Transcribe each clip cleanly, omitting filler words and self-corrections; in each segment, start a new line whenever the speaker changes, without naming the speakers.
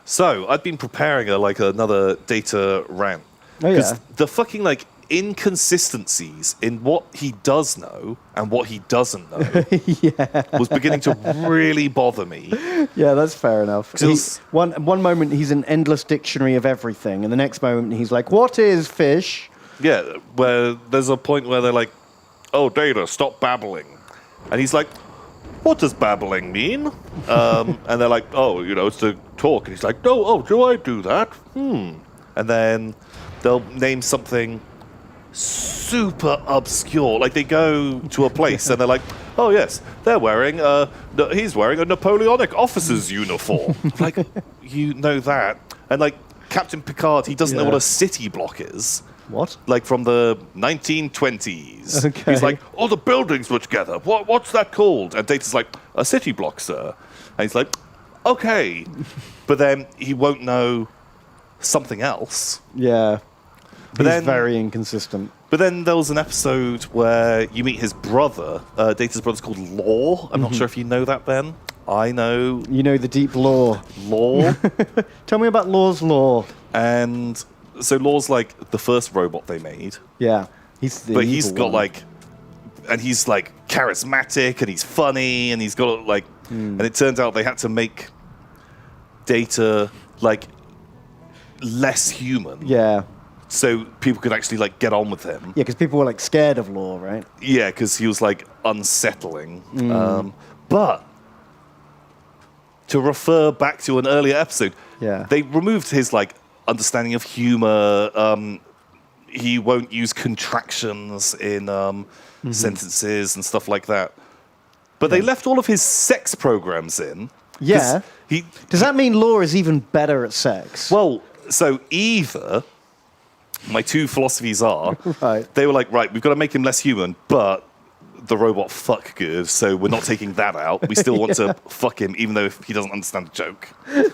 So I've been preparing another data rant.
Oh, yeah.
The fucking inconsistencies in what he does know and what he doesn't know was beginning to really bother me.
Yeah, that's fair enough. One moment he's an endless dictionary of everything, and the next moment he's like, "What is fish?"
Yeah, where there's a point where they're like, "Oh, Data, stop babbling," and he's like, "What does babbling mean?" And they're like, "Oh, it's to talk," and he's like, "No, oh, do I do that? And then they'll name something super obscure. Like they go to a place and they're like, "Oh yes, he's wearing a Napoleonic officer's uniform." Like, you know that. And Captain Picard, he doesn't know what a city block is.
What?
Like from the 1920s.
Okay.
He's like, "Oh, the buildings were together. What's that called?" And Data's like, "A city block, sir." And he's like, "Okay." But then he won't know something else.
Yeah.
But
He's very inconsistent.
But then there was an episode where you meet his brother. Data's brother's called Law. I'm not sure if you know that, Ben. I know.
You know the deep lore.
Law.
Tell me about Law's lore.
And so Law's the first robot they made.
Yeah. He's got
and he's charismatic and he's funny and he's got and it turns out they had to make Data less human.
Yeah.
So people could actually get on with him.
Yeah, because people were scared of Law, right?
Yeah, because he was unsettling. But to refer back to an earlier episode, they removed his understanding of humor. He won't use contractions in sentences and stuff like that. But they left all of his sex programs in.
Yeah. Does that mean Law is even better at sex?
Well, so either my two philosophies are, they were right, we've got to make him less human, but the robot fuck good, so we're not taking that out. We still want to fuck him, even though he doesn't understand the joke.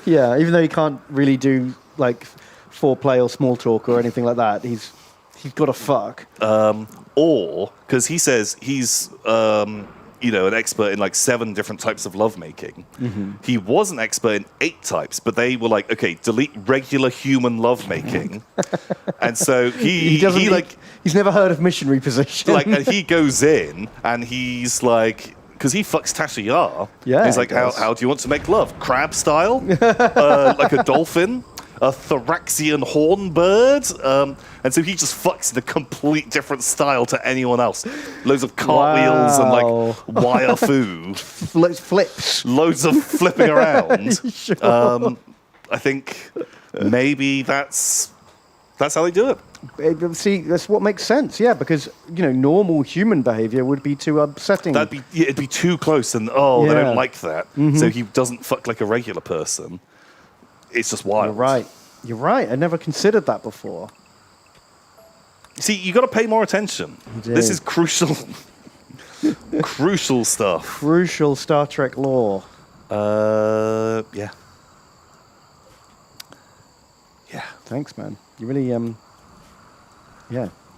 Yeah, even though he can't really do foreplay or small talk or anything like that, he's got to fuck.
Or because he says he's an expert in 7 different types of lovemaking. He was an expert in 8 types, but they were okay, delete regular human lovemaking. And so he's
never heard of missionary position.
And he goes in and he's because he fucks Tasha Yar.
Yeah.
He's how do you want to make love? Crab style? Like a dolphin? A thoraxian horn bird? And so he just fucks in a complete different style to anyone else. Loads of cartwheels and wire foo.
Flips.
Loads of flipping around.
Sure.
I think maybe that's how they do it.
See, that's what makes sense, yeah, because, normal human behavior would be too upsetting.
It'd be too close, and they don't like that. So he doesn't fuck like a regular person. It's just wild.
You're right. I never considered that before.
See, you got to pay more attention. This is crucial. Crucial stuff.
Crucial Star Trek lore.
Yeah. Yeah.
Thanks, man. You really,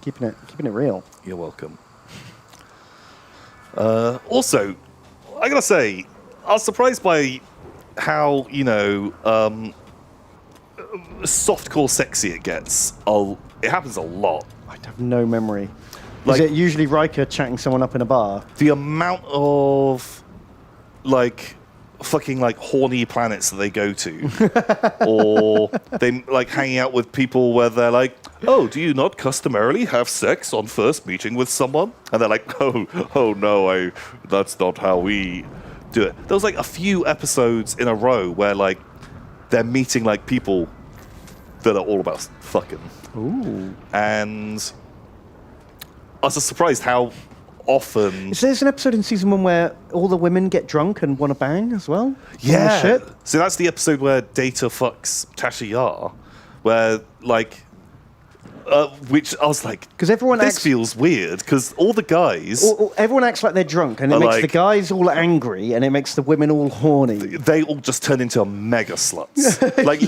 keeping it real.
You're welcome. Also, I gotta say, I was surprised by how softcore sexy it gets. It happens a lot.
I have no memory. Is it usually Riker chatting someone up in a bar?
The amount of fucking horny planets that they go to, or they hanging out with people where they're like, "Oh, do you not customarily have sex on first meeting with someone?" And they're like, "Oh no, that's not how we do it." There was a few episodes in a row where they're meeting people that are all about fucking.
Ooh.
And I was just surprised how often.
There's an episode in season 1 where all the women get drunk and want to bang as well?
Yeah.
On the ship?
So that's the episode where Data fucks Tasha Yar, where which I was like,
because everyone
this feels weird because all the guys,
everyone acts like they're drunk, and it makes the guys all angry, and it makes the women all horny.
They all just turn into mega sluts.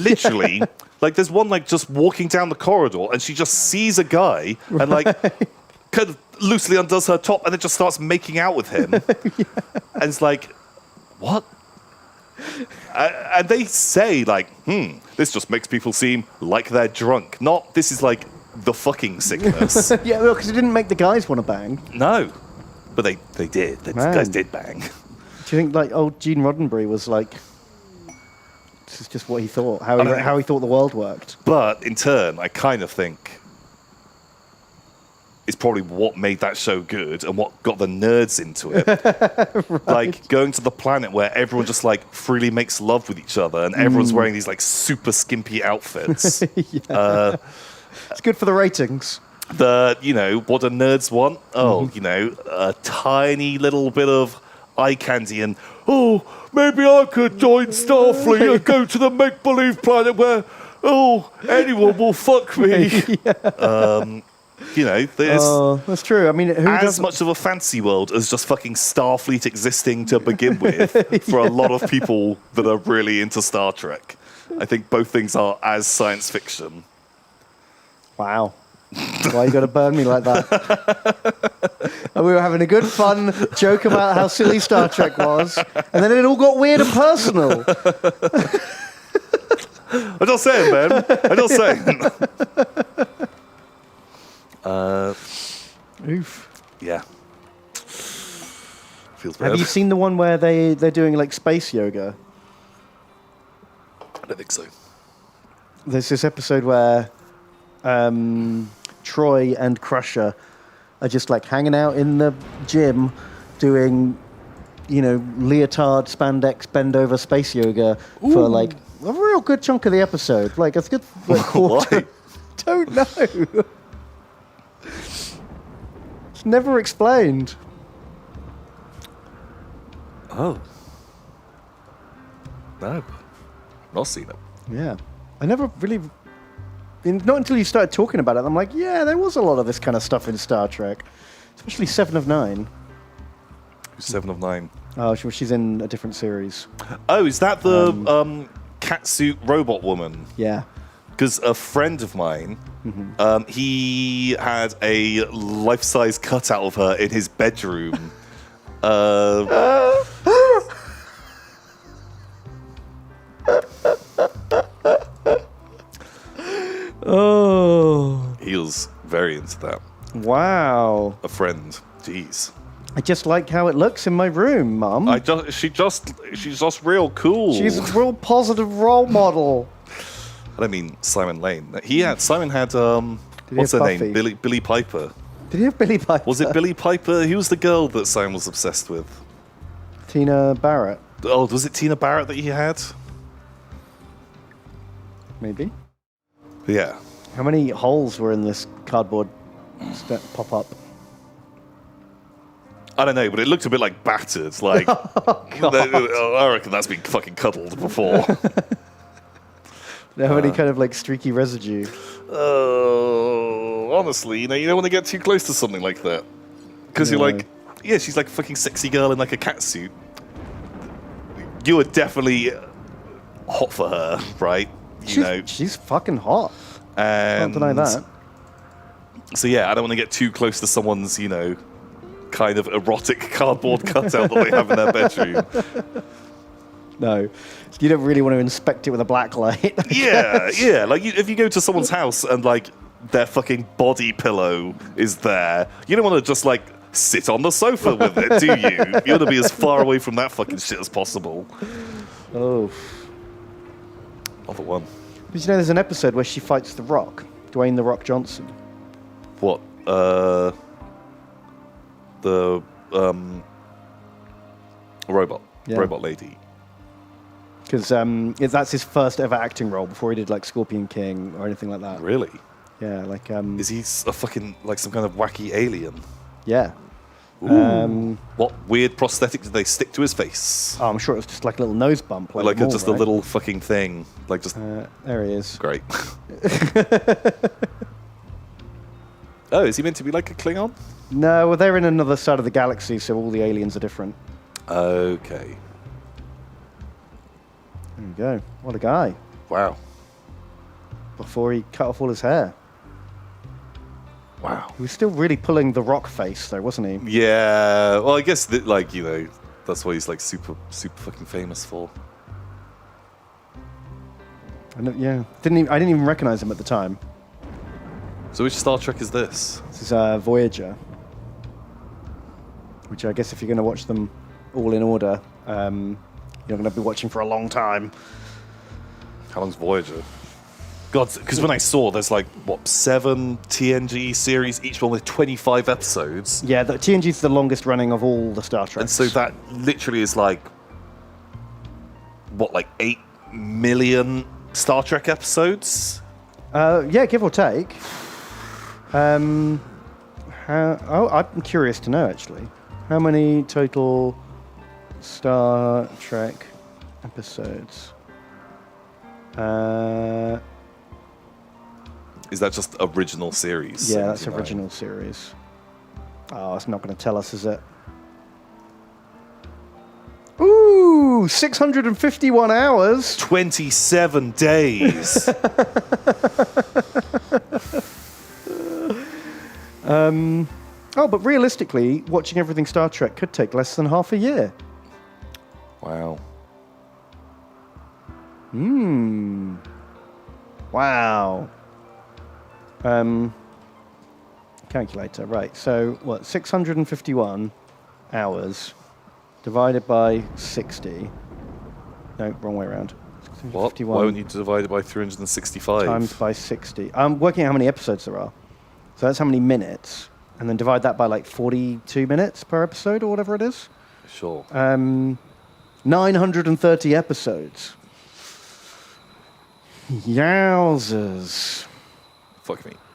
Literally, there's one just walking down the corridor, and she just sees a guy and kind of loosely undoes her top, and then just starts making out with him. And it's what? And they say, like, this just makes people seem like they're drunk. Not, this is like the fucking sickness.
Yeah, well, because it didn't make the guys want to bang.
No. But they did. The guys did bang.
Do you think, like, old Gene Roddenberry was like, this is just what he thought, how he thought the world worked?
But in turn, I kind of think it's probably what made that show good and what got the nerds into it. Right. Like going to the planet where everyone just like freely makes love with each other and everyone's wearing these like super skimpy outfits.
Yeah. It's good for the ratings.
What do nerds want? Oh, a tiny little bit of eye candy and, maybe I could join Starfleet and go to the make-believe planet where, anyone will fuck me. There's
that's true. I mean,
as much of a fantasy world as just fucking Starfleet existing to begin with for a lot of people that are really into Star Trek. I think both things are as science fiction.
Wow. Why you got to burn me like that? And we were having a good fun joke about how silly Star Trek was, and then it all got weird and personal.
I'm just saying, man. I'm just saying.
Oof.
Yeah. Feels bad.
Have you seen the one where they're doing like space yoga?
I don't think so.
There's this episode where Troy and Crusher are just like hanging out in the gym doing, leotard, spandex, bend over space yoga for like a real good chunk of the episode. Like a good quarter.
Why?
Don't know. It's never explained.
Oh. No. Not seen it.
Yeah. I never really... Not until you started talking about it, I'm like, yeah, there was a lot of this kind of stuff in Star Trek. Especially 7 of 9.
Who's 7 of 9?
Oh, she's in a different series.
Oh, is that the catsuit robot woman?
Yeah.
Because a friend of mine, he had a life-size cutout of her in his bedroom.
Oh.
He was very into that.
Wow.
A friend. Jeez.
I just like how it looks in my room, Mum.
She's just real cool.
She's a real positive role model.
I don't mean Simon Lane. Simon had
he
what's
have
her
Buffy?
name? Billy Piper.
Did he have Billy Piper?
Was it Billy Piper? He was the girl that Simon was obsessed with.
Tina Barrett?
Oh, was it Tina Barrett that he had?
Maybe.
Yeah.
How many holes were in this cardboard pop-up?
I don't know, but it looked a bit like battered. Like, I reckon that's been fucking cuddled before.
How many kind of like streaky residue?
Honestly, you don't want to get too close to something like that. Because you're like, yeah, she's like a fucking sexy girl in like a catsuit. You were definitely hot for her, right?
She's fucking hot.
And
Can't deny that.
So yeah, I don't want to get too close to someone's, kind of erotic cardboard cutout that they have in their bedroom.
No, you don't really want to inspect it with a black light.
Yeah. Like if you go to someone's house and like their fucking body pillow is there, you don't want to just like sit on the sofa with it, do you? You want to be as far away from that fucking shit as possible.
Oh.
Other one.
Did you know there's an episode where she fights The Rock, Dwayne The Rock Johnson?
What? The robot lady.
Because that's his first ever acting role before he did like Scorpion King or anything like that.
Really?
Yeah, like
Is he a fucking like some kind of wacky alien?
Yeah.
What weird prosthetic did they stick to his face?
Oh, I'm sure it was just like a little nose bump.
Like
Maul,
just
right?
a little fucking thing. Like just.
There he is.
Great. Oh, is he meant to be like a Klingon?
No, well, they're in another side of the galaxy, so all the aliens are different.
Okay.
There you go. What a guy.
Wow.
Before he cut off all his hair.
Wow.
He was still really pulling the Rock face, though, wasn't he?
Yeah. Well, I guess that's what he's like super fucking famous for.
Yeah, I didn't even recognize him at the time.
So which Star Trek is this?
This is Voyager, which I guess if you're going to watch them all in order, you're going to be watching for a long time.
How long's Voyager? God, because when I saw there's like, what, 7 TNG series, each one with 25 episodes.
Yeah, the TNG's the longest running of all the Star Trek.
And so that literally is like, what, like 8 million Star Trek episodes?
Yeah, give or take. I'm curious to know, actually. How many total Star Trek episodes?
Is that just original series?
Yeah, that's
79?
original series. Oh, it's not going to tell us, is it? Ooh, 651 hours.
27 days.
Oh, but realistically, watching everything Star Trek could take less than half a year.
Wow.
Wow. Calculator, right. So, what, 651 hours divided by 60. No, wrong way around.
What? Why wouldn't you divide it by 365?
Times by 60. I'm working out how many episodes there are. So that's how many minutes. And then divide that by like 42 minutes per episode or whatever it is.
Sure.
930 episodes. Yowzers.
Fuck me.